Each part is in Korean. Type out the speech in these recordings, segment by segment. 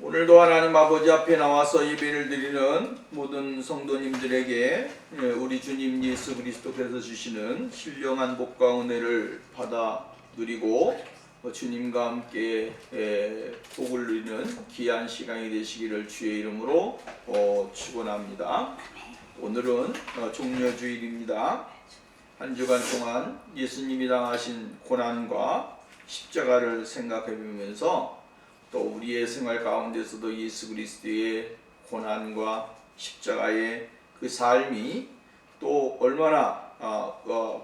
오늘도 하나님 아버지 앞에 나와서 예배를 드리는 모든 성도님들에게 우리 주님 예수 그리스도께서 주시는 신령한 복과 은혜를 받아 누리고 주님과 함께 복을 누리는 귀한 시간이 되시기를 주의 이름으로 축원합니다. 오늘은 종려주일입니다. 한 주간 동안 예수님이 당하신 고난과 십자가를 생각해 보면서 또 우리의 생활 가운데서도 예수 그리스도의 고난과 십자가의 그 삶이 또 얼마나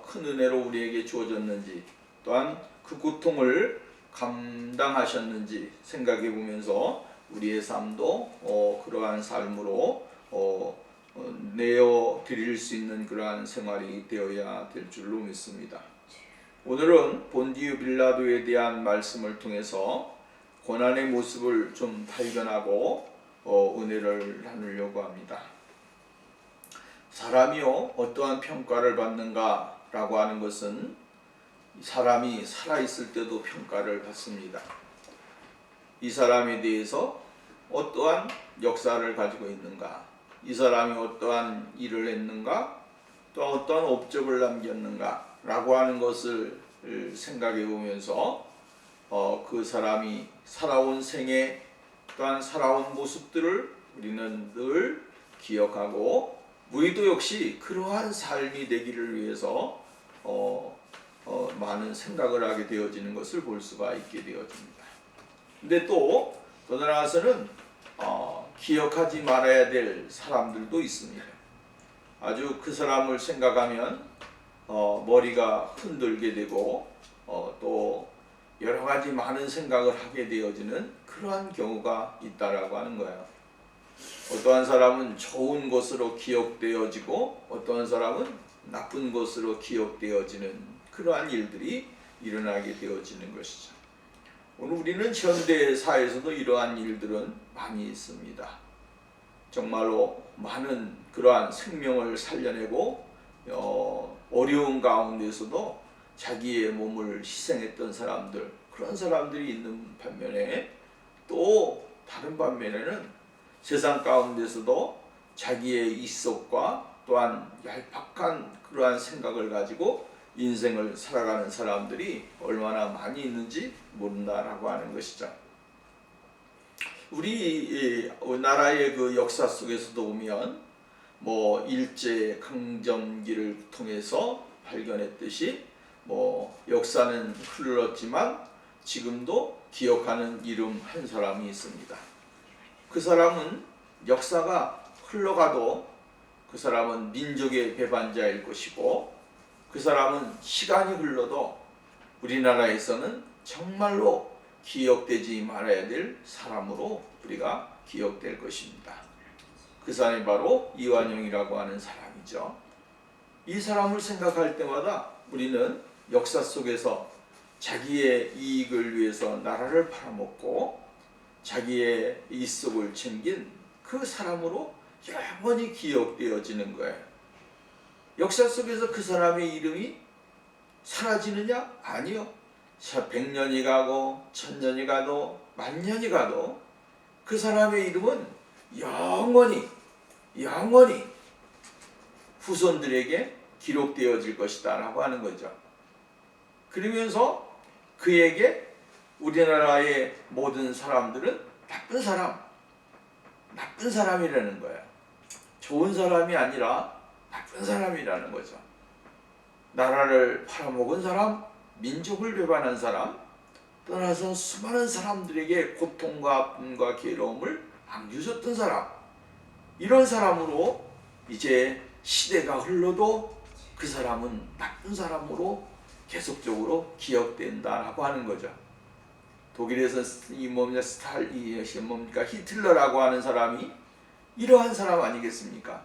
큰 은혜로 우리에게 주어졌는지, 또한 그 고통을 감당하셨는지 생각해 보면서 우리의 삶도 그러한 삶으로 내어 드릴 수 있는 그러한 생활이 되어야 될 줄로 믿습니다. 오늘은 본디오 빌라도에 대한 말씀을 통해서 고난의 모습을 좀 발견하고 은혜를 나누려고 합니다. 사람이요 어떠한 평가를 받는가 라고 하는 것은 사람이 살아있을 때도 평가를 받습니다. 이 사람에 대해서 어떠한 역사를 가지고 있는가, 이 사람이 어떠한 일을 했는가, 또 어떠한 업적을 남겼는가 라고 하는 것을 생각해 보면서 그 사람이 살아온 생애 또한 살아온 모습들을 우리는 늘 기억하고 우리도 역시 그러한 삶이 되기를 위해서 많은 생각을 하게 되어지는 것을 볼 수가 있게 되어집니다. 근데 또 나아가서는 기억하지 말아야 될 사람들도 있습니다. 아주 그 사람을 생각하면 머리가 흔들게 되고 또 여러 가지 많은 생각을 하게 되어지는 그러한 경우가 있다라고 하는 거예요. 어떠한 사람은 좋은 것으로 기억되어지고 어떠한 사람은 나쁜 것으로 기억되어지는 그러한 일들이 일어나게 되어지는 것이죠. 오늘 우리는 현대 사회에서도 이러한 일들은 많이 있습니다. 정말로 많은 그러한 생명을 살려내고 어려운 가운데서도 자기의 몸을 희생했던 사람들, 그런 사람들이 있는 반면에 또 다른 반면에는 세상 가운데서도 자기의 이속과 또한 얄팍한 그러한 생각을 가지고 인생을 살아가는 사람들이 얼마나 많이 있는지 모른다라고 하는 것이죠. 우리 나라의 그 역사 속에서도 보면 일제 강점기를 통해서 발견했듯이 역사는 흘렀지만 지금도 기억하는 이름 한 사람이 있습니다. 그 사람은 역사가 흘러가도 그 사람은 민족의 배반자일 것이고 그 사람은 시간이 흘러도 우리나라에서는 정말로 기억되지 말아야 될 사람으로 우리가 기억될 것입니다. 그 사람이 바로 이완용이라고 하는 사람이죠. 이 사람을 생각할 때마다 우리는 역사 속에서 자기의 이익을 위해서 나라를 팔아먹고 자기의 이속을 챙긴 그 사람으로 영원히 기억되어지는 거예요. 역사 속에서 그 사람의 이름이 사라지느냐? 아니요. 100년이 가고 1000년이 가도 10,000년이 가도 그 사람의 이름은 영원히 후손들에게 기록되어질 것이다 라고 하는 거죠. 그러면서 그에게 우리나라의 모든 사람들은 나쁜 사람이라는 거예요. 좋은 사람이 아니라 나쁜 사람이라는 거죠. 나라를 팔아먹은 사람, 민족을 배반한 사람, 떠나서 수많은 사람들에게 고통과 아픔과 괴로움을 안겨줬던 사람, 이런 사람으로 이제 시대가 흘러도 그 사람은 나쁜 사람으로 계속적으로 기억된다라고 하는 거죠. 독일에서 히틀러라고 하는 사람이 이러한 사람 아니겠습니까?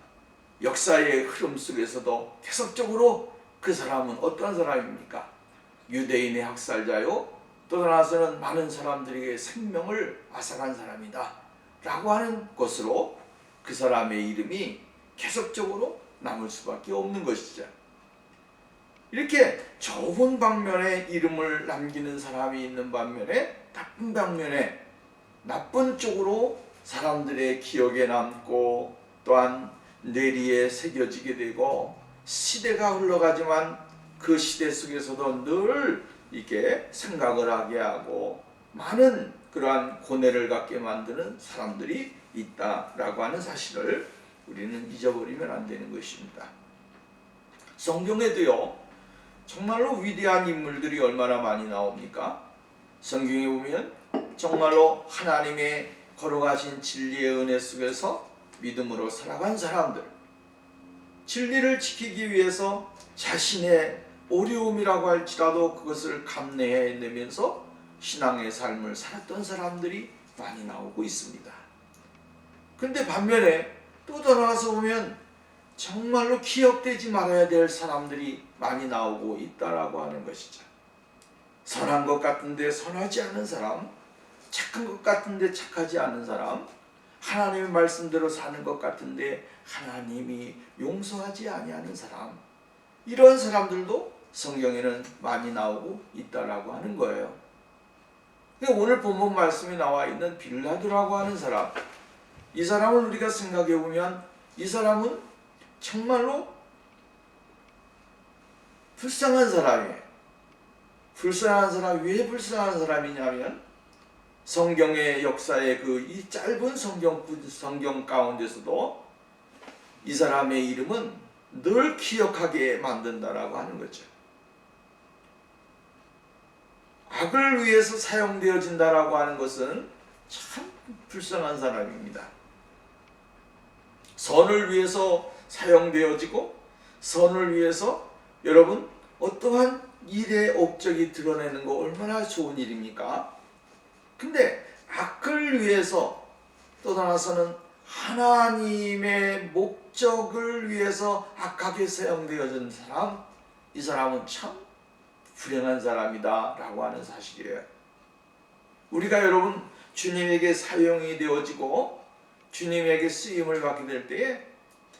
역사의 흐름 속에서도 계속적으로 그 사람은 어떠한 사람입니까? 유대인의 학살자요, 또 나서는 많은 사람들에게 생명을 앗아간 사람이다 라고 하는 것으로 그 사람의 이름이 계속적으로 남을 수밖에 없는 것이죠. 이렇게 좋은 방면에 이름을 남기는 사람이 있는 반면에 나쁜 방면에 나쁜 쪽으로 사람들의 기억에 남고 또한 뇌리에 새겨지게 되고 시대가 흘러가지만 그 시대 속에서도 늘 이렇게 생각을 하게 하고 많은 그러한 고뇌를 갖게 만드는 사람들이 있다라고 하는 사실을 우리는 잊어버리면 안 되는 것입니다. 성경에도요, 정말로 위대한 인물들이 얼마나 많이 나옵니까? 성경에 보면 정말로 하나님의 걸어가신 진리의 은혜 속에서 믿음으로 살아간 사람들, 진리를 지키기 위해서 자신의 어려움이라고 할지라도 그것을 감내해내면서 신앙의 삶을 살았던 사람들이 많이 나오고 있습니다. 근데 반면에 또 돌아가서 보면 정말로 기억되지 말아야 될 사람들이 많이 나오고 있다라고 하는 것이죠. 선한 것 같은데 선하지 않은 사람, 착한 것 같은데 착하지 않은 사람, 하나님의 말씀대로 사는 것 같은데 하나님이 용서하지 아니하는 사람, 이런 사람들도 성경에는 많이 나오고 있다라고 하는 거예요. 오늘 본문 말씀에 나와 있는 빌라도라고 하는 사람, 이 사람을 우리가 생각해 보면 이 사람은 정말로 불쌍한 사람이에요. 불쌍한 사람, 왜 불쌍한 사람이냐면 성경의 역사의 이 짧은 성경 가운데서도 이 사람의 이름은 늘 기억하게 만든다라고 하는 거죠. 악을 위해서 사용되어진다라고 하는 것은 참 불쌍한 사람입니다. 선을 위해서 사용되어지고 선을 위해서 여러분 어떠한 일의 업적이 드러내는 거 얼마나 좋은 일입니까? 근데 악을 위해서 또 나아서는 하나님의 목적을 위해서 악하게 사용되어진 사람, 이 사람은 참 불행한 사람이다 라고 하는 사실이에요. 우리가 여러분 주님에게 사용이 되어지고 주님에게 쓰임을 받게 될 때에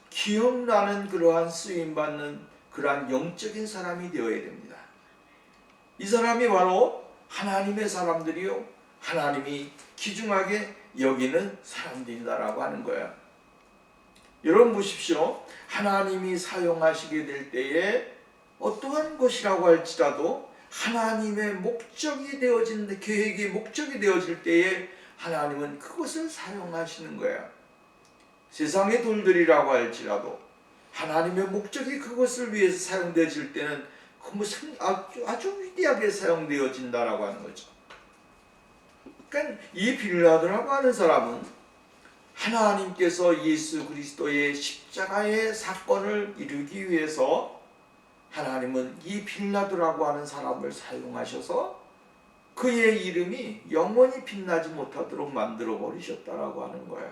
기억나는 그러한 쓰임받는 그러한 영적인 사람이 되어야 됩니다. 이 사람이 바로 하나님의 사람들이요, 하나님이 귀중하게 여기는 사람들이다라고 하는 거예요. 여러분 보십시오. 하나님이 사용하시게 될 때에 어떠한 것이라고 할지라도 하나님의 목적이 되어진 계획이 목적이 되어질 때에 하나님은 그것을 사용하시는 거예요. 세상의 돌들이라고 할지라도 하나님의 목적이 그것을 위해서 사용되어질 때는 아주 위대하게 사용되어진다라고 하는 거죠. 그러니까 이 빌라도라고 하는 사람은 하나님께서 예수 그리스도의 십자가의 사건을 이루기 위해서 하나님은 이 빌라도라고 하는 사람을 사용하셔서 그의 이름이 영원히 빛나지 못하도록 만들어 버리셨다라고 하는 거예요.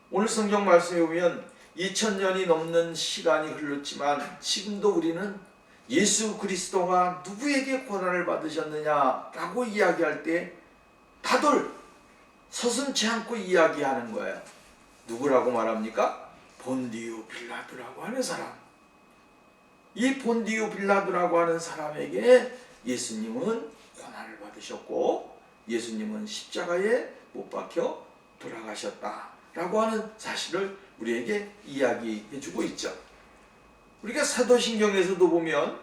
오늘 성경 말씀에 보면 2000년이 넘는 시간이 흘렀지만 지금도 우리는 예수 그리스도가 누구에게 고난을 받으셨느냐라고 이야기할 때 다들 서슴지 않고 이야기하는 거예요. 누구라고 말합니까? 본디오 빌라도라고 하는 사람. 이 본디오 빌라도라고 하는 사람에게 예수님은 고난을 받으셨고 예수님은 십자가에 못 박혀 돌아가셨다라고 하는 사실을 우리에게 이야기해 주고 있죠. 우리가 사도신경에서도 보면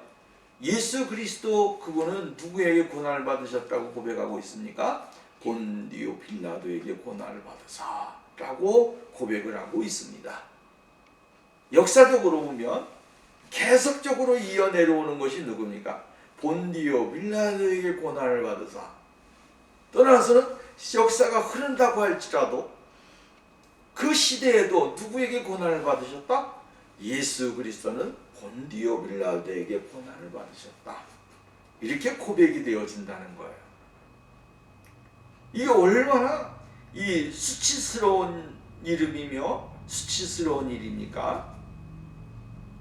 예수 그리스도 그분은 누구에게 고난을 받으셨다고 고백하고 있습니까? 본디오 빌라도에게 고난을 받으사라고 고백을 하고 있습니다. 역사적으로 보면 계속적으로 이어 내려오는 것이 누굽니까? 본디오 빌라도에게 고난을 받으사. 떠나서는 역사가 흐른다고 할지라도 그 시대에도 누구에게 고난을 받으셨다? 예수 그리스도는 본디오 빌라도에게 고난을 받으셨다. 이렇게 고백이 되어진다는 거예요. 이게 얼마나 이 수치스러운 이름이며 수치스러운 일입니까?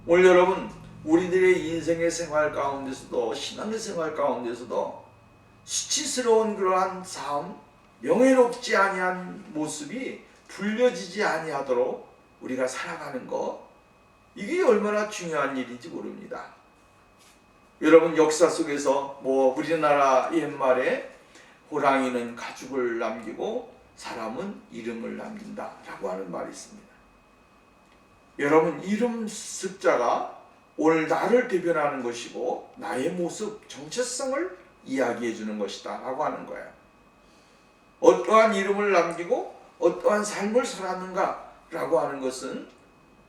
오늘 여러분 우리들의 인생의 생활 가운데서도 신앙의 생활 가운데서도 수치스러운 그러한 삶, 명예롭지 아니한 모습이 불려지지 아니하도록 우리가 살아가는 것, 이게 얼마나 중요한 일인지 모릅니다. 여러분 역사 속에서 우리나라 옛말에 호랑이는 가죽을 남기고 사람은 이름을 남긴다라고 하는 말이 있습니다. 여러분, 이름 숫자가 오늘 나를 대변하는 것이고 나의 모습, 정체성을 이야기해 주는 것이다 라고 하는 거예요. 어떠한 이름을 남기고 어떠한 삶을 살았는가 라고 하는 것은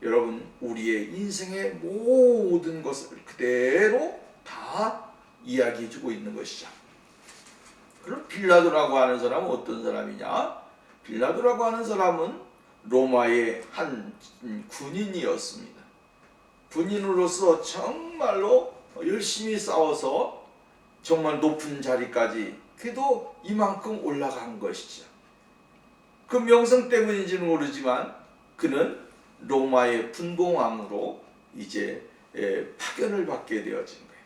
여러분, 우리의 인생의 모든 것을 그대로 다 이야기해 주고 있는 것이죠. 그럼 빌라도라고 하는 사람은 어떤 사람이냐? 빌라도라고 하는 사람은 로마의 한 군인이었습니다. 군인으로서 정말로 열심히 싸워서 정말 높은 자리까지 그래도 이만큼 올라간 것이죠. 그 명성 때문인지는 모르지만 그는 로마의 분봉왕으로 이제 파견을 받게 되어진 거예요.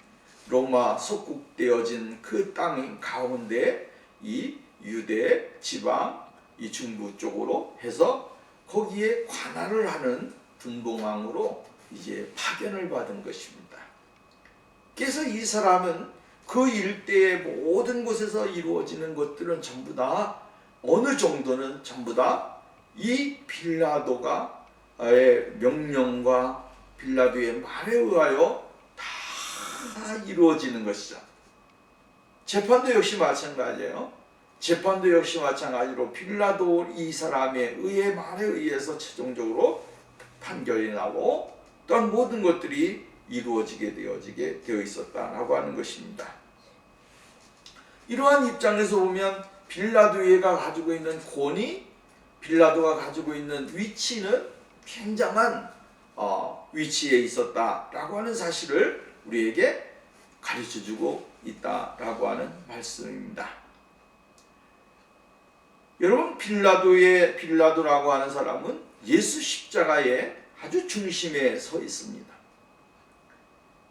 로마 속국되어진 그 땅 가운데 이 유대 지방, 이 중부 쪽으로 해서 거기에 관할을 하는 분봉왕으로 이제 파견을 받은 것입니다. 그래서 이 사람은 그 일대의 모든 곳에서 이루어지는 것들은 전부 다 어느 정도는 전부 다 이 빌라도의 명령과 빌라도의 말에 의하여 다 이루어지는 것이죠. 재판도 역시 마찬가지예요. 재판도 역시 마찬가지로 빌라도 이 사람의 의의 말에 의해서 최종적으로 판결이 나고 또한 모든 것들이 이루어지게 되어 있었다라고 하는 것입니다. 이러한 입장에서 보면 빌라도가 가지고 있는 권위, 빌라도가 가지고 있는 위치는 굉장한 위치에 있었다라고 하는 사실을 우리에게 가르쳐주고 있다라고 하는 말씀입니다. 여러분, 빌라도라고 하는 사람은 예수 십자가의 아주 중심에 서 있습니다.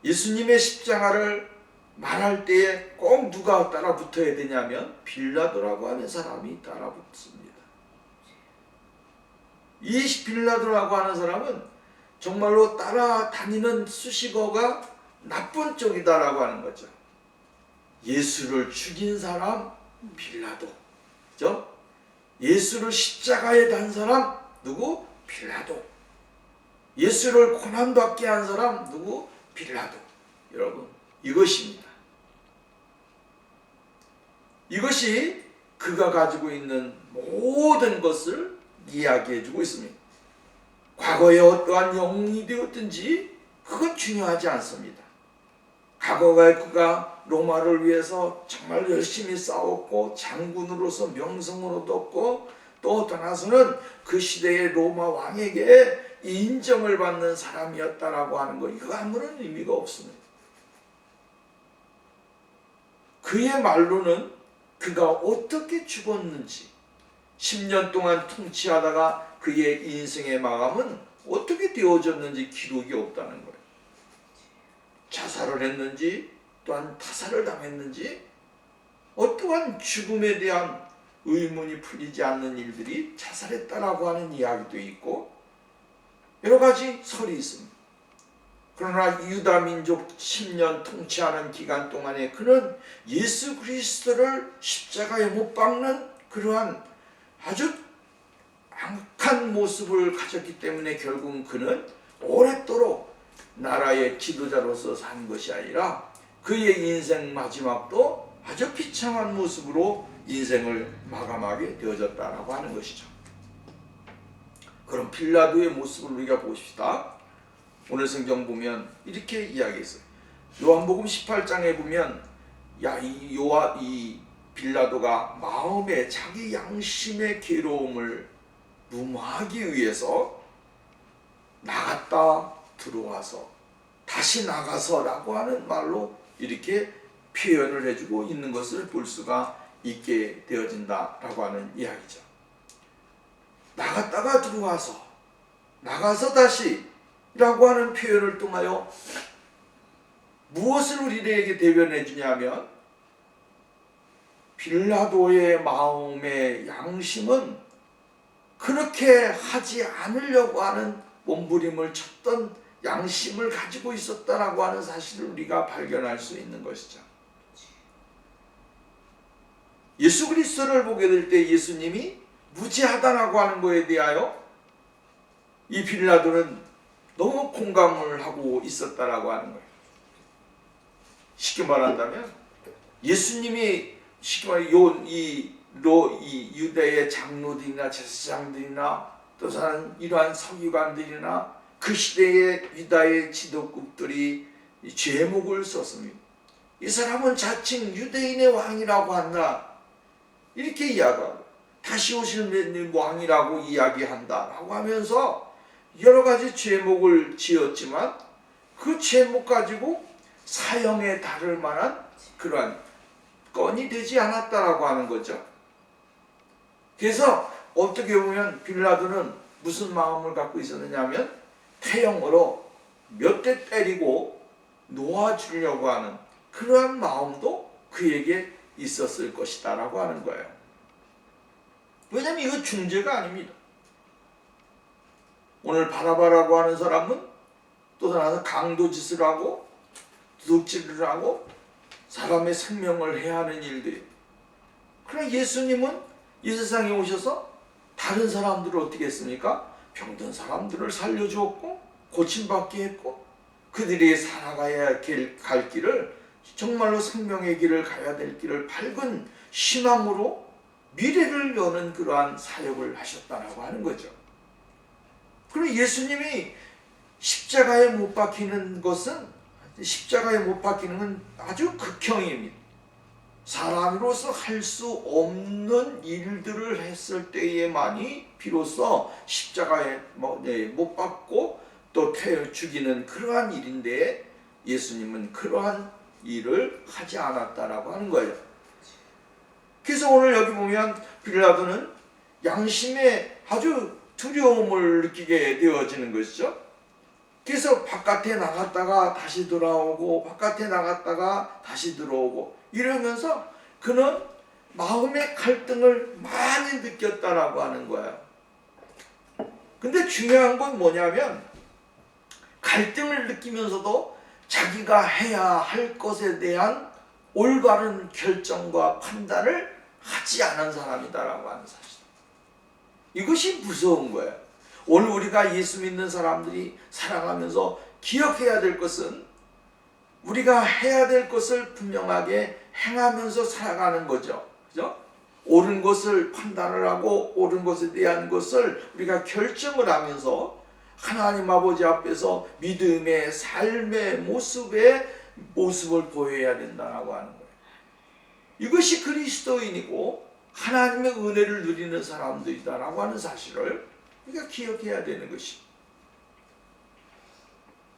예수님의 십자가를 말할 때에 꼭 누가 따라 붙어야 되냐면 빌라도라고 하는 사람이 따라 붙습니다. 이 빌라도라고 하는 사람은 정말로 따라다니는 수식어가 나쁜 쪽이다라고 하는 거죠. 예수를 죽인 사람 빌라도, 그죠? 예수를 십자가에 단 사람 누구? 빌라도. 예수를 고난받게 한 사람 누구? 빌라도. 여러분, 이것입니다. 이것이 그가 가지고 있는 모든 것을 이야기해주고 있습니다. 과거에 어떠한 영웅이 되었든지 그건 중요하지 않습니다. 과거에 그가 로마를 위해서 정말 열심히 싸웠고 장군으로서 명성을 얻었고 또 떠나서는 그 시대의 로마 왕에게 인정을 받는 사람이었다라고 하는 거, 이거 아무런 의미가 없습니다. 그의 말로는 그가 어떻게 죽었는지, 10년 동안 통치하다가 그의 인생의 마감은 어떻게 되어졌는지 기록이 없다는 거예요. 자살을 했는지 또한 타살을 당했는지 어떠한 죽음에 대한 의문이 풀리지 않는 일들이 자살했다라고 하는 이야기도 있고 여러 가지 설이 있습니다. 그러나 유다 민족 10년 통치하는 기간 동안에 그는 예수 그리스도를 십자가에 못 박는 그러한 아주 악한 모습을 가졌기 때문에 결국은 그는 오랫도록 나라의 지도자로서 산 것이 아니라 그의 인생 마지막도 아주 비참한 모습으로 인생을 마감하게 되어졌다라고 하는 것이죠. 그럼 빌라도의 모습을 우리가 보십시다. 오늘 성경 보면 이렇게 이야기했어요. 요한복음 18장에 보면 이 빌라도가 마음에 자기 양심의 괴로움을 무마하기 위해서 나갔다 들어와서 다시 나가서라고 하는 말로 이렇게 표현을 해주고 있는 것을 볼 수가 있게 되어진다라고 하는 이야기죠. 나갔다가 들어와서 나가서 다시 라고 하는 표현을 통하여 무엇을 우리에게 대변해 주냐면 빌라도의 마음의 양심은 그렇게 하지 않으려고 하는 몸부림을 쳤던 양심을 가지고 있었다라고 하는 사실을 우리가 발견할 수 있는 것이죠. 예수 그리스도를 보게 될 때 예수님이 무지하다라고 하는 거에 대하여 이 빌라도는 너무 공감을 하고 있었다라고 하는 거예요. 쉽게 말한다면 예수님이 쉽게 말해 이 유대의 장로들이나 제사장들이나 또 다른 이러한 서기관들이나 그 시대의 유다의 지도급들이 제목을 썼습니다. 이 사람은 자칭 유대인의 왕이라고 한다 이렇게 이야기하고 다시 오실 왕이라고 이야기한다라고 하면서 여러 가지 제목을 지었지만 그 제목 가지고 사형에 다를 만한 그러한 건이 되지 않았다라고 하는 거죠. 그래서 어떻게 보면 빌라도는 무슨 마음을 갖고 있었느냐면 태형으로 몇 대 때리고 놓아주려고 하는 그러한 마음도 그에게 있었을 것이다 라고 하는 거예요. 왜냐하면 이거 중죄가 아닙니다. 오늘 바라바라고 하는 사람은 또 나서 강도짓을 하고 도둑질을 하고 사람의 생명을 해하는 일들이. 그러나 예수님은 이 세상에 오셔서 다른 사람들을 어떻게 했습니까? 병든 사람들을 살려주었고 고침받게 했고 그들이 살아가야 갈 길을 정말로 생명의 길을 가야 될 길을 밝은 희망으로 미래를 여는 그러한 사역을 하셨다라고 하는 거죠. 그리고 예수님이 십자가에 못 박히는 것은 아주 극형입니다. 사람으로서 할 수 없는 일들을 했을 때에만이 비로소 십자가에 못 박고 또 죽이는 그러한 일인데 예수님은 그러한 일을 하지 않았다라고 하는 거예요. 그래서 오늘 여기 보면 빌라도는 양심에 아주 두려움을 느끼게 되어지는 것이죠. 그래서 바깥에 나갔다가 다시 돌아오고 바깥에 나갔다가 다시 들어오고 이러면서 그는 마음의 갈등을 많이 느꼈다라고 하는 거예요. 근데 중요한 건 뭐냐면 갈등을 느끼면서도 자기가 해야 할 것에 대한 올바른 결정과 판단을 하지 않은 사람이다라고 하는 사실. 이것이 무서운 거예요. 오늘 우리가 예수 믿는 사람들이 살아가면서 기억해야 될 것은 우리가 해야 될 것을 분명하게 행하면서 살아가는 거죠. 그죠? 옳은 것을 판단을 하고 옳은 것에 대한 것을 우리가 결정을 하면서 하나님 아버지 앞에서 믿음의 삶의 모습을 보여야 된다고 하는 거예요. 이것이 그리스도인이고 하나님의 은혜를 누리는 사람들이다라고 하는 사실을 우리가 기억해야 되는 것입니다.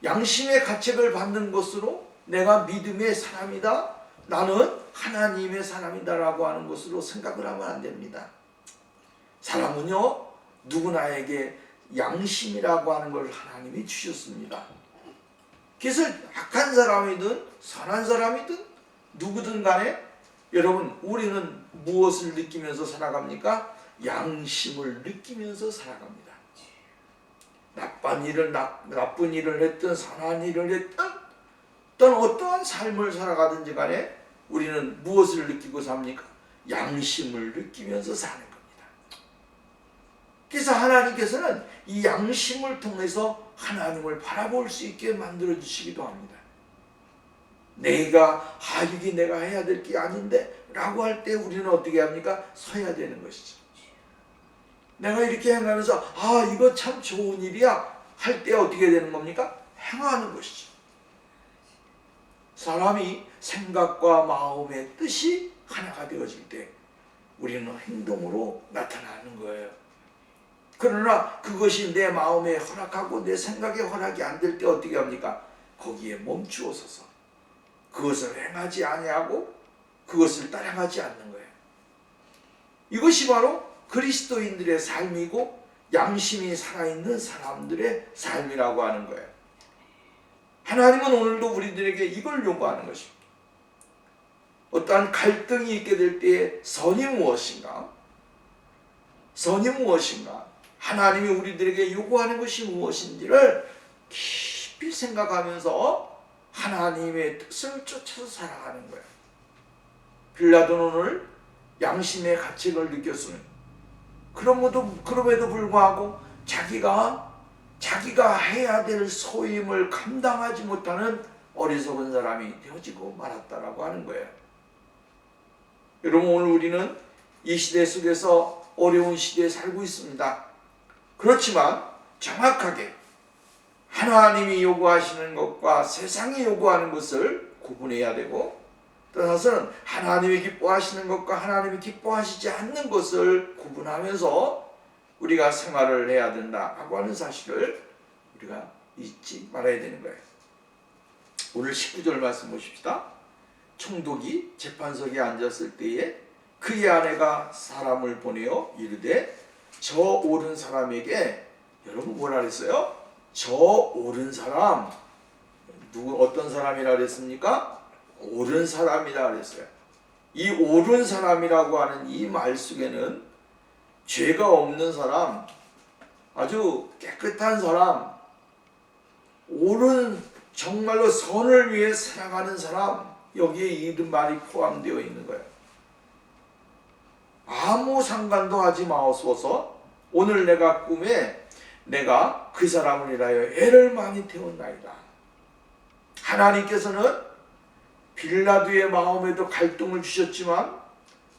양심의 가책을 받는 것으로 내가 믿음의 사람이다, 나는 하나님의 사람이다라고 하는 것으로 생각을 하면 안 됩니다. 사람은요 누구나에게 양심이라고 하는 걸 하나님이 주셨습니다. 그래서 악한 사람이든 선한 사람이든 누구든 간에 여러분 우리는 무엇을 느끼면서 살아갑니까? 양심을 느끼면서 살아갑니다. 나쁜 일을 했든 선한 일을 했든 또는 어떠한 삶을 살아가든지 간에 우리는 무엇을 느끼고 삽니까? 양심을 느끼면서 사는 겁니다. 그래서 하나님께서는 이 양심을 통해서 하나님을 바라볼 수 있게 만들어 주시기도 합니다. 내가 이게 내가 해야 될 게 아닌데 라고 할 때 우리는 어떻게 합니까? 서야 되는 것이죠. 내가 이렇게 행하면서 이거 참 좋은 일이야 할 때 어떻게 되는 겁니까? 행하는 것이죠. 사람이 생각과 마음의 뜻이 하나가 되어질 때 우리는 행동으로 나타나는 거예요. 그러나 그것이 내 마음에 허락하고 내 생각에 허락이 안 될 때 어떻게 합니까? 거기에 멈추어 서서 그것을 행하지 아니하고 그것을 따라가지 않는 거예요. 이것이 바로 그리스도인들의 삶이고 양심이 살아있는 사람들의 삶이라고 하는 거예요. 하나님은 오늘도 우리들에게 이걸 요구하는 것입니다. 어떠한 갈등이 있게 될 때에 선이 무엇인가? 선이 무엇인가? 하나님이 우리들에게 요구하는 것이 무엇인지를 깊이 생각하면서 하나님의 뜻을 쫓아서 살아가는 거예요. 빌라도는 오늘 양심의 가책을 느꼈으면 그럼에도 불구하고 자기가 해야 될 소임을 감당하지 못하는 어리석은 사람이 되어지고 말았다라고 하는 거예요. 여러분, 오늘 우리는 이 시대 속에서 어려운 시대에 살고 있습니다. 그렇지만 정확하게 하나님이 요구하시는 것과 세상이 요구하는 것을 구분해야 되고, 떠나서는 하나님이 기뻐하시는 것과 하나님이 기뻐하시지 않는 것을 구분하면서 우리가 생활을 해야 된다라고 하는 사실을 우리가 잊지 말아야 되는 거예요. 오늘 19절 말씀 보십시다. 총독이 재판석에 앉았을 때에 그의 아내가 사람을 보내어 이르되 저 옳은 사람에게, 여러분 뭐라 그랬어요? 저 옳은 사람, 어떤 사람이라 그랬습니까? 옳은 사람이라 그랬어요. 이 옳은 사람이라고 하는 이 말 속에는 죄가 없는 사람, 아주 깨끗한 사람, 옳은, 정말로 선을 위해 살아가는 사람, 여기에 이 말이 포함되어 있는 거예요. 아무 상관도 하지 마옵소서. 오늘 내가 꿈에 내가 그 사람을 위하여 애를 많이 태웠나이다. 하나님께서는 빌라도의 마음에도 갈등을 주셨지만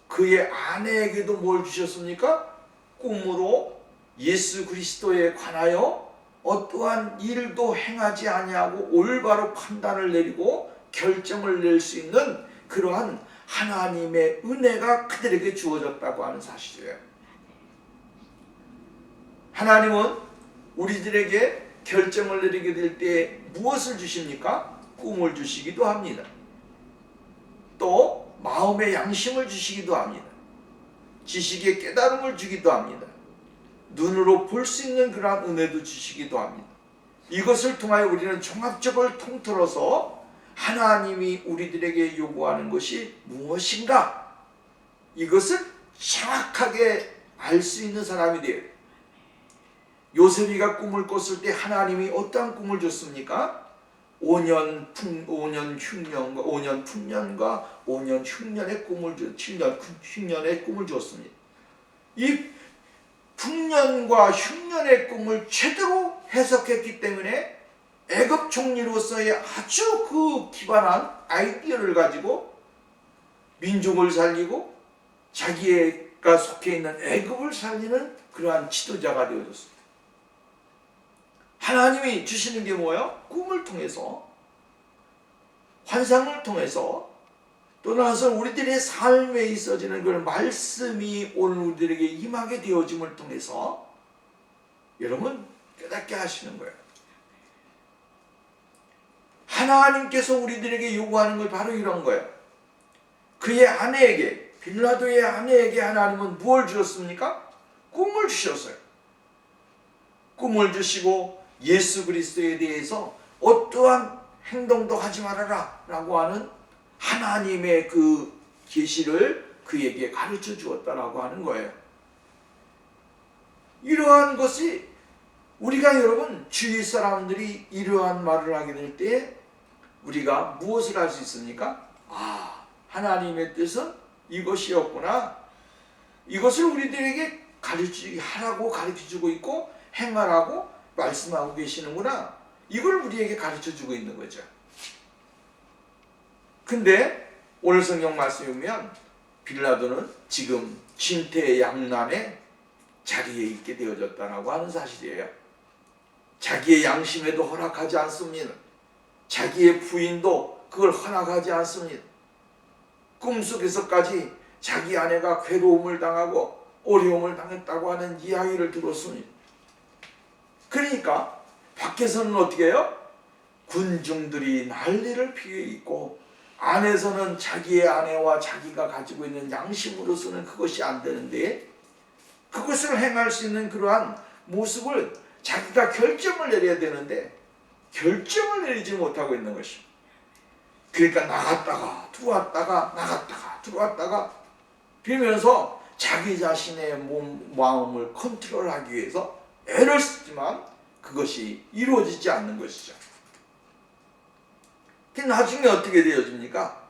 그의 아내에게도 뭘 주셨습니까? 꿈으로 예수 그리스도에 관하여 어떠한 일도 행하지 아니하고 올바로 판단을 내리고 결정을 낼 수 있는 그러한 하나님의 은혜가 그들에게 주어졌다고 하는 사실이에요. 하나님은 우리들에게 결정을 내리게 될 때 무엇을 주십니까? 꿈을 주시기도 합니다. 또 마음의 양심을 주시기도 합니다. 지식의 깨달음을 주기도 합니다. 눈으로 볼 수 있는 그러한 은혜도 주시기도 합니다. 이것을 통하여 우리는 종합적으로 통틀어서 하나님이 우리들에게 요구하는 것이 무엇인가, 이것을 정확하게 알 수 있는 사람이 돼요. 요셉이가 꿈을 꿨을 때 하나님이 어떠한 꿈을 줬습니까? 5년 풍년과 5년 흉년의 꿈을 7년 흉년의 꿈을 줬습니다. 이 풍년과 흉년의 꿈을 제대로 해석했기 때문에 애굽 총리로서의 아주 그 기반한 아이디어를 가지고 민족을 살리고 자기가 속해 있는 애굽을 살리는 그러한 지도자가 되어졌습니다. 하나님이 주시는 게 뭐예요? 꿈을 통해서, 환상을 통해서, 또나서 우리들의 삶에 있어지는 그런 말씀이 오늘 우리들에게 임하게 되어짐을 통해서 여러분 깨닫게 하시는 거예요. 하나님께서 우리들에게 요구하는 건 바로 이런 거예요. 그의 아내에게, 빌라도의 아내에게 하나님은 무엇을 주셨습니까? 꿈을 주셨어요. 꿈을 주시고 예수 그리스도에 대해서 어떠한 행동도 하지 말아라 라고 하는 하나님의 그 계시를 그에게 가르쳐 주었다라고 하는 거예요. 이러한 것이 우리가, 여러분, 주위 사람들이 이러한 말을 하게 될 때 우리가 무엇을 할 수 있습니까? 아, 하나님의 뜻은 이것이었구나. 이것을 우리들에게 하라고 가르쳐주고 있고 행하라고 말씀하고 계시는구나. 이걸 우리에게 가르쳐주고 있는 거죠. 근데 오늘 성경 말씀에 보면 빌라도는 지금 진퇴양난의 자리에 있게 되어졌다라고 하는 사실이에요. 자기의 양심에도 허락하지 않습니다. 자기의 부인도 그걸 허락하지 않습니다. 꿈속에서까지 자기 아내가 괴로움을 당하고 어려움을 당했다고 하는 이야기를 들었습니다. 그러니까 밖에서는 어떻게 해요? 군중들이 난리를 피해 있고 안에서는 자기의 아내와 자기가 가지고 있는 양심으로서는 그것이 안 되는데 그것을 행할 수 있는 그러한 모습을 자기가 결정을 내려야 되는데 결정을 내리지 못하고 있는 것입니다. 그러니까 나갔다가 들어왔다가 나갔다가 들어왔다가 비면서 자기 자신의 마음을 컨트롤하기 위해서 애를 쓰지만 그것이 이루어지지 않는 것이죠. 나중에 어떻게 되어집니까?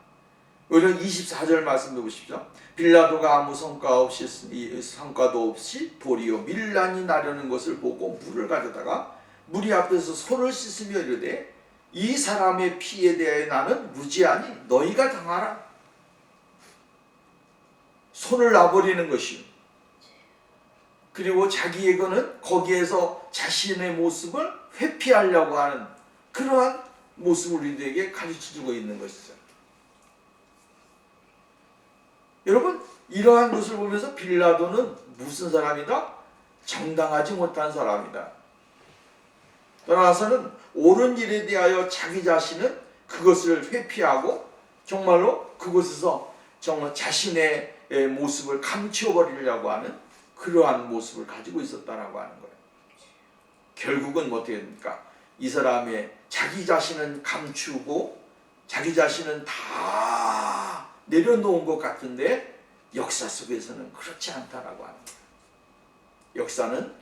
오히려 24절 말씀 보십시오. 빌라도가 아무 성과도 없이 도리어 밀란이 나려는 것을 보고 물을 가져다가 무리 앞에서 손을 씻으며 이르되 이 사람의 피에 대하여 나는 무지하니 너희가 당하라. 손을 놔버리는 것이요. 그리고 자기에게는 거기에서 자신의 모습을 회피하려고 하는 그러한 모습을 우리에게 가르쳐주고 있는 것이죠. 여러분, 이러한 것을 보면서 빌라도는 무슨 사람이다? 정당하지 못한 사람이다. 따라서는 옳은 일에 대하여 자기 자신은 그것을 회피하고 정말로 그곳에서 정말 자신의 모습을 감추어버리려고 하는 그러한 모습을 가지고 있었다라고 하는 거예요. 결국은 어떻게 됩니까? 이 사람의 자기 자신은 감추고 자기 자신은 다 내려놓은 것 같은데 역사 속에서는 그렇지 않다라고 하는 거예요. 역사는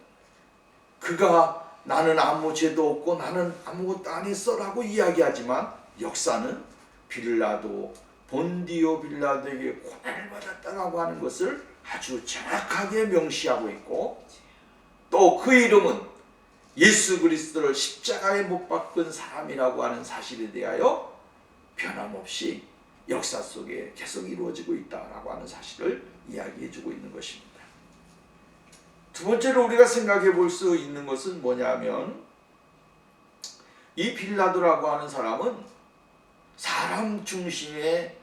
그가 나는 아무 죄도 없고 나는 아무것도 안 했어라고 이야기하지만 역사는 빌라도 본디오 빌라도에게 고난을 받았다라고 하는 것을 아주 정확하게 명시하고 있고 또 그 이름은 예수 그리스도를 십자가에 못 박은 사람이라고 하는 사실에 대하여 변함없이 역사 속에 계속 이루어지고 있다라고 하는 사실을 이야기해주고 있는 것입니다. 두 번째로 우리가 생각해 볼 수 있는 것은 뭐냐면 이 빌라도라고 하는 사람은 사람 중심의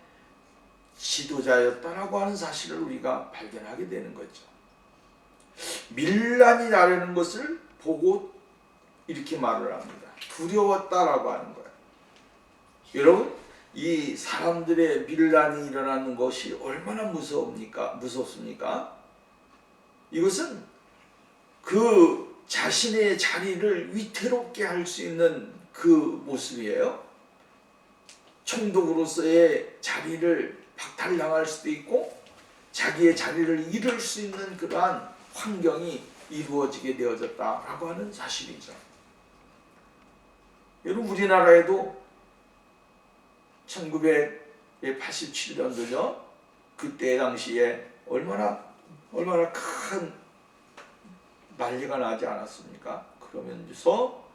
지도자였다라고 하는 사실을 우리가 발견하게 되는 거죠. 밀란이 나려는 것을 보고 이렇게 말을 합니다. 두려웠다라고 하는 거예요. 여러분, 이 사람들의 밀란이 일어나는 것이 얼마나 무섭습니까? 이것은 그 자신의 자리를 위태롭게 할 수 있는 그 모습이에요. 총독으로서의 자리를 박탈당할 수도 있고 자기의 자리를 잃을 수 있는 그러한 환경이 이루어지게 되어졌다라고 하는 사실이죠. 여러분, 우리나라에도 1987년도죠. 그때 당시에 얼마나 큰 난리가 나지 않았습니까? 그러면서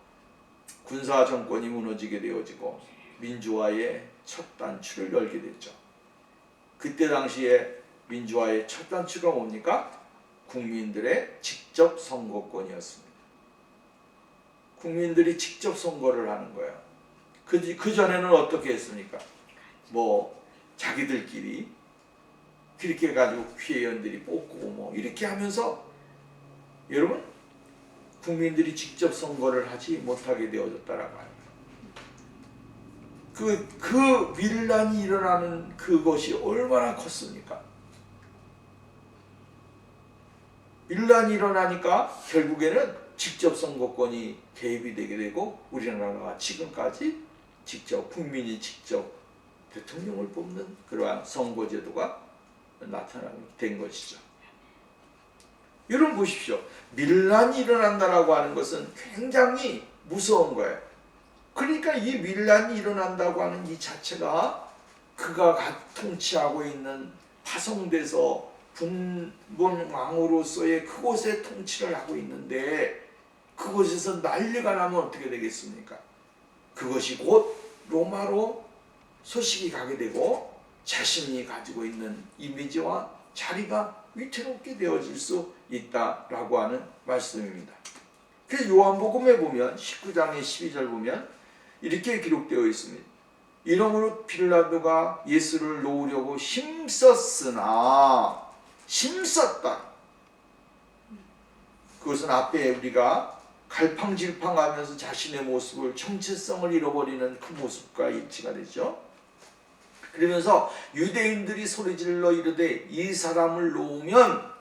군사 정권이 무너지게 되어지고 민주화의 첫 단추를 열게 됐죠. 그때 당시에 민주화의 첫 단추가 뭡니까? 국민들의 직접 선거권이었습니다. 국민들이 직접 선거를 하는 거예요. 그 전에는 어떻게 했습니까? 자기들끼리 그렇게 해가지고 국회의원들이 뽑고 이렇게 하면서 여러분, 국민들이 직접 선거를 하지 못하게 되어졌다라고 합니다. 그 밀란이 일어나는 그것이 얼마나 컸습니까? 밀란이 일어나니까 결국에는 직접 선거권이 개입이 되게 되고 우리나라가 지금까지 국민이 직접 대통령을 뽑는 그러한 선거제도가 나타나게 된 것이죠. 여러분 보십시오. 밀란이 일어난다라고 하는 것은 굉장히 무서운 거예요. 그러니까 이 밀란이 일어난다고 하는 이 자체가 그가 통치하고 있는 파송돼서 분봉왕으로서의 그곳에 통치를 하고 있는데 그곳에서 난리가 나면 어떻게 되겠습니까? 그것이 곧 로마로 소식이 가게 되고 자신이 가지고 있는 이미지와 자리가 위태롭게 되어질 수 있다라고 하는 말씀입니다. 그래서 요한복음에 보면 19장의 12절 보면 이렇게 기록되어 있습니다. 이러므로 빌라도가 예수를 놓으려고 힘썼다. 그것은 앞에 우리가 갈팡질팡하면서 자신의 모습을 정체성을 잃어버리는 그 모습과 일치가 되죠. 그러면서 유대인들이 소리질러 이르되 이 사람을 놓으면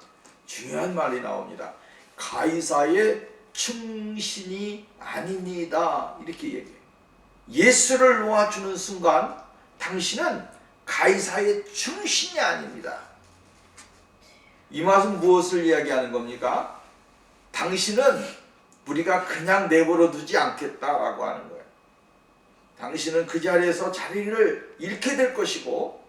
중요한 말이 나옵니다. 가이사의 충신이 아니니이다 이렇게 얘기해요. 예수를 놓아주는 순간 당신은 가이사의 충신이 아닙니다. 이 말은 무엇을 이야기하는 겁니까? 당신은 우리가 그냥 내버려 두지 않겠다라고 하는 거예요. 당신은 그 자리에서 자리를 잃게 될 것이고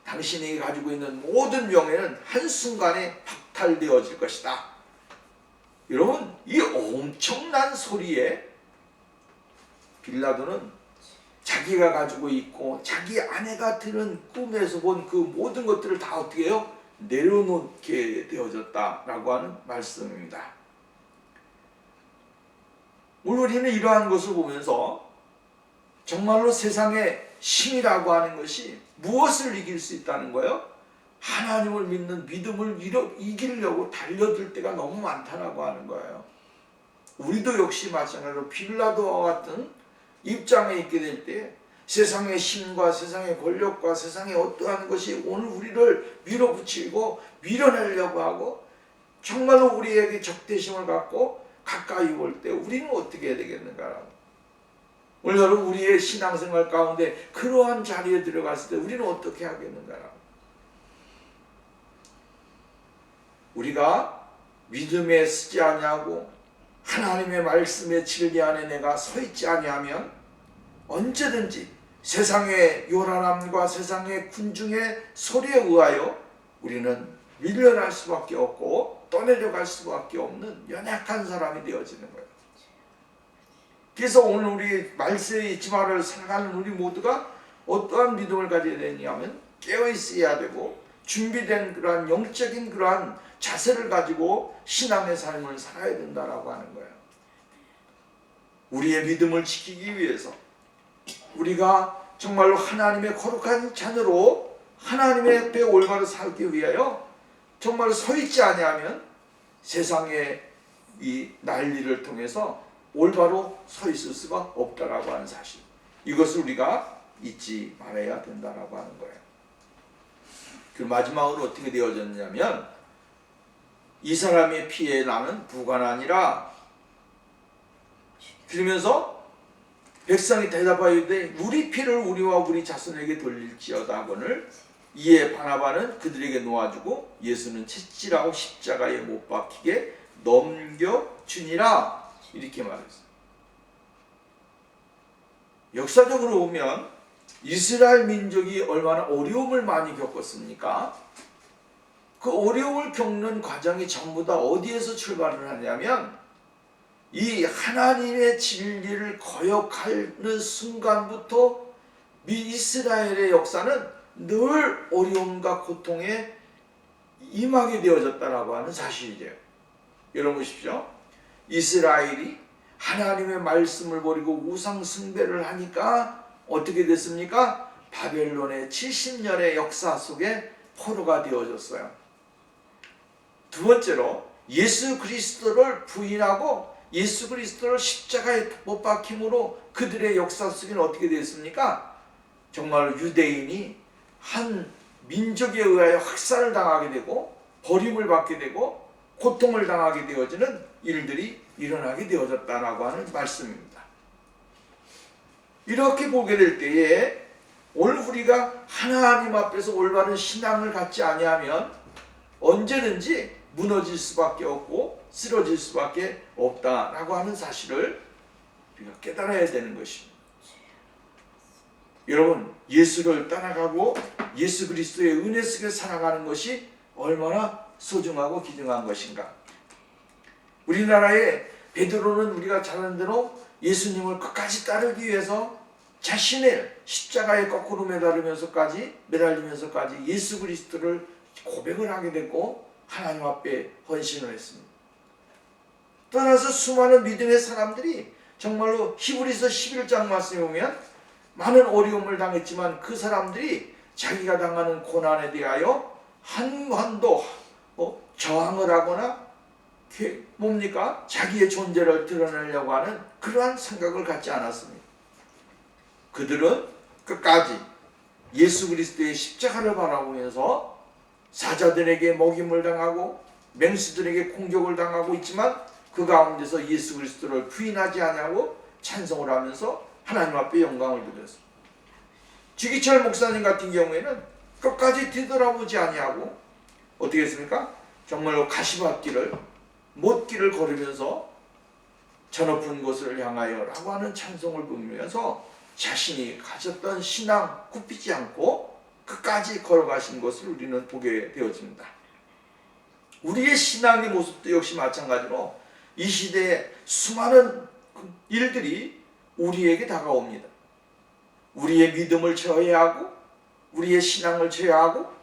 당신이 가지고 있는 모든 명예는 한순간에 박탈되어질 것이다. 여러분, 이 엄청난 소리에 빌라도는 자기가 가지고 있고 자기 아내가 들은 꿈에서 본 그 모든 것들을 다 어떻게 해요? 내려놓게 되어졌다라고 하는 말씀입니다. 오늘 우리는 이러한 것을 보면서 정말로 세상의 힘이라고 하는 것이 무엇을 이길 수 있다는 거예요? 하나님을 믿는 믿음을 이기려고 달려들 때가 너무 많다라고 하는 거예요. 우리도 역시 마찬가지로 빌라도와 같은 입장에 있게 될 때 세상의 힘과 세상의 권력과 세상의 어떠한 것이 오늘 우리를 밀어붙이고 밀어내려고 하고 정말로 우리에게 적대심을 갖고 가까이 올 때 우리는 어떻게 해야 되겠는가라고. 오늘 여러분, 우리의 신앙생활 가운데 그러한 자리에 들어갔을 때 우리는 어떻게 하겠는가라고. 우리가 믿음에 서지 아니하고 하나님의 말씀의 진리 안에 내가 서 있지 아니하면 언제든지 세상의 요란함과 세상의 군중의 소리에 의하여 우리는 밀려날 수밖에 없고 떠내려갈 수밖에 없는 연약한 사람이 되어지는 거예요. 그래서 오늘 우리 말세에 있지만을 살아가는 우리 모두가 어떠한 믿음을 가져야 되냐면 깨어 있어야 되고 준비된 그러한 영적인 그러한 자세를 가지고 신앙의 삶을 살아야 된다라고 하는 거예요. 우리의 믿음을 지키기 위해서 우리가 정말로 하나님의 거룩한 자녀로 하나님의 앞에 올바로 살기 위하여 정말 서 있지 아니하면 세상의 이 난리를 통해서 올바로 서 있을 수가 없다라고 하는 사실, 이것을 우리가 잊지 말아야 된다라고 하는 거예요. 그 마지막으로 어떻게 되어졌냐면 이 사람의 피에 나는 부가 아니라, 그러면서 백성이 대답하되 우리 피를 우리와 우리 자손에게 돌릴지어다 하거늘 이에 바나바는 그들에게 놓아주고 예수는 채찍질하고 십자가에 못 박히게 넘겨주니라, 이렇게 말했어요. 역사적으로 보면 이스라엘 민족이 얼마나 어려움을 많이 겪었습니까? 그 어려움을 겪는 과정이 전부 다 어디에서 출발을 하냐면 이 하나님의 진리를 거역하는 순간부터 이스라엘의 역사는 늘 어려움과 고통에 임하게 되어졌다라고 하는 사실이죠. 여러분 보십시오. 이스라엘이 하나님의 말씀을 버리고 우상 숭배를 하니까 어떻게 됐습니까? 바벨론의 70년의 역사 속에 포로가 되어졌어요. 두 번째로 예수 그리스도를 부인하고 예수 그리스도를 십자가에 못 박힘으로 그들의 역사 속에는 어떻게 되었습니까? 정말 유대인이 한 민족에 의하여 학살을 당하게 되고 버림을 받게 되고 고통을 당하게 되어지는 일들이 일어나게 되어졌다라고 하는 말씀입니다. 이렇게 보게 될 때에 오늘 우리가 하나님 앞에서 올바른 신앙을 갖지 아니하면 언제든지 무너질 수밖에 없고 쓰러질 수밖에 없다라고 하는 사실을 우리가 깨달아야 되는 것입니다. 여러분, 예수를 따라가고 예수 그리스도의 은혜 속에 살아가는 것이 얼마나 소중하고 귀중한 것인가. 우리나라의 베드로는 우리가 잘 아는 대로 예수님을 끝까지 따르기 위해서 자신의 십자가에 거꾸로 매달리면서까지 예수 그리스도를 고백을 하게 됐고 하나님 앞에 헌신을 했습니다. 떠나서 수많은 믿음의 사람들이 정말로 히브리서 11장 말씀에 보면 많은 어려움을 당했지만 그 사람들이 자기가 당하는 고난에 대하여 한번도 저항을 하거나 자기의 존재를 드러내려고 하는 그러한 생각을 갖지 않았습니다. 그들은 끝까지 예수 그리스도의 십자가를 바라보면서 사자들에게 먹임을 당하고 맹수들에게 공격을 당하고 있지만 그 가운데서 예수 그리스도를 부인하지 않냐고 찬송을 하면서 하나님 앞에 영광을 드렸습니다. 주기철 목사님 같은 경우에는 끝까지 뒤돌아보지 아니하고 어떻게 했습니까? 정말로 가시밭길을 못길을 걸으면서 저 높은 곳을 향하여 라고 하는 찬송을 부르면서 자신이 가졌던 신앙 굽히지 않고 끝까지 걸어가신 것을 우리는 보게 되어집니다. 우리의 신앙의 모습도 역시 마찬가지로 이 시대에 수많은 일들이 우리에게 다가옵니다. 우리의 믿음을 제어하고 우리의 신앙을 제어하고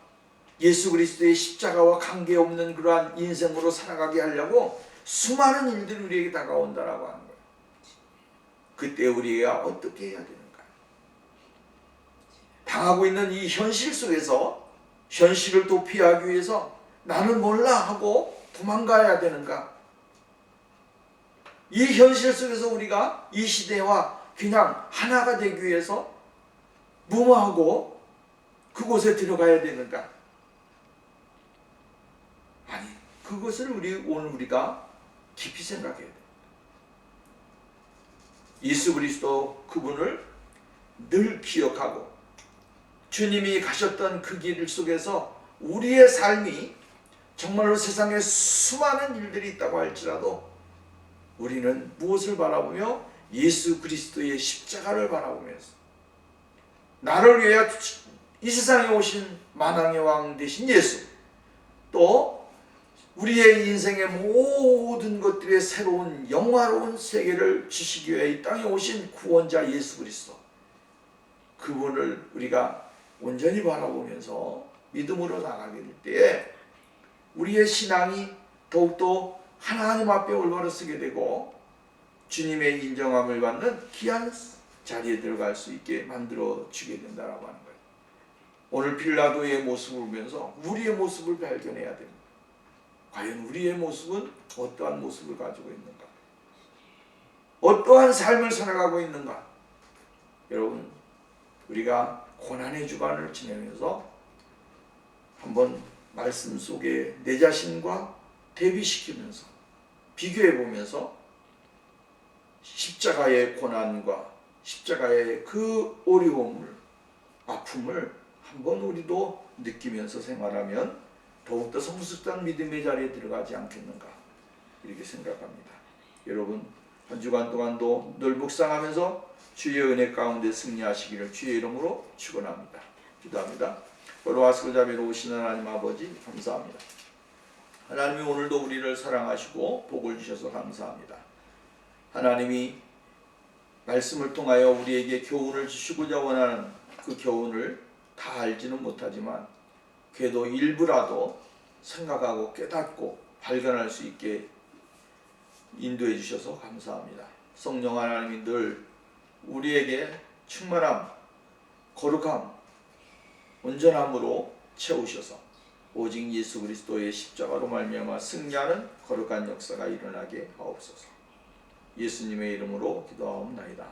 예수 그리스도의 십자가와 관계없는 그러한 인생으로 살아가게 하려고 수많은 일들이 우리에게 다가온다라고 하는 거예요. 그때 우리가 어떻게 해야 되는가? 당하고 있는 이 현실 속에서 현실을 도피하기 위해서 나는 몰라 하고 도망가야 되는가? 이 현실 속에서 우리가 이 시대와 그냥 하나가 되기 위해서 무모하고 그곳에 들어가야 되는가? 아니, 그것을 오늘 우리가 깊이 생각해야 돼요. 예수 그리스도 그분을 늘 기억하고 주님이 가셨던 그 길 속에서 우리의 삶이 정말로 세상에 수많은 일들이 있다고 할지라도 우리는 무엇을 바라보며 예수 그리스도의 십자가를 바라보면서 나를 위해 이 세상에 오신 만왕의 왕 되신 예수, 또 우리의 인생의 모든 것들의 새로운 영화로운 세계를 주시기 위해 이 땅에 오신 구원자 예수 그리스도, 그분을 우리가 온전히 바라보면서 믿음으로 나가게 될 때에 우리의 신앙이 더욱더 하나님 앞에 올바로 서게 되고 주님의 인정함을 받는 귀한 자리에 들어갈 수 있게 만들어 주게 된다라고 하는 거예요. 오늘 빌라도의 모습을 보면서 우리의 모습을 발견해야 됩니다. 과연 우리의 모습은 어떠한 모습을 가지고 있는가? 어떠한 삶을 살아가고 있는가? 여러분, 우리가 고난의 주간을 지내면서 한번 말씀 속에 내 자신과 대비시키면서 비교해 보면서 십자가의 고난과 십자가의 그 어려움을, 아픔을 한번 우리도 느끼면서 생활하면 더욱더 성숙한 믿음의 자리에 들어가지 않겠는가, 이렇게 생각합니다. 여러분, 한 주간 동안도 늘 묵상하면서 주의 은혜 가운데 승리하시기를 주의 이름으로 축원합니다. 기도합니다. 걸어와서 자비로 오신 하나님 아버지, 감사합니다. 하나님이 오늘도 우리를 사랑하시고 복을 주셔서 감사합니다. 하나님이 말씀을 통하여 우리에게 교훈을 주시고자 원하는 그 교훈을 다 알지는 못하지만 그래도 일부라도 생각하고 깨닫고 발견할 수 있게 인도해 주셔서 감사합니다. 성령 하나님이 늘 우리에게 충만함, 거룩함, 온전함으로 채우셔서 오직 예수 그리스도의 십자가로 말미암아 승리하는 거룩한 역사가 일어나게 하옵소서. 예수님의 이름으로 기도하옵나이다.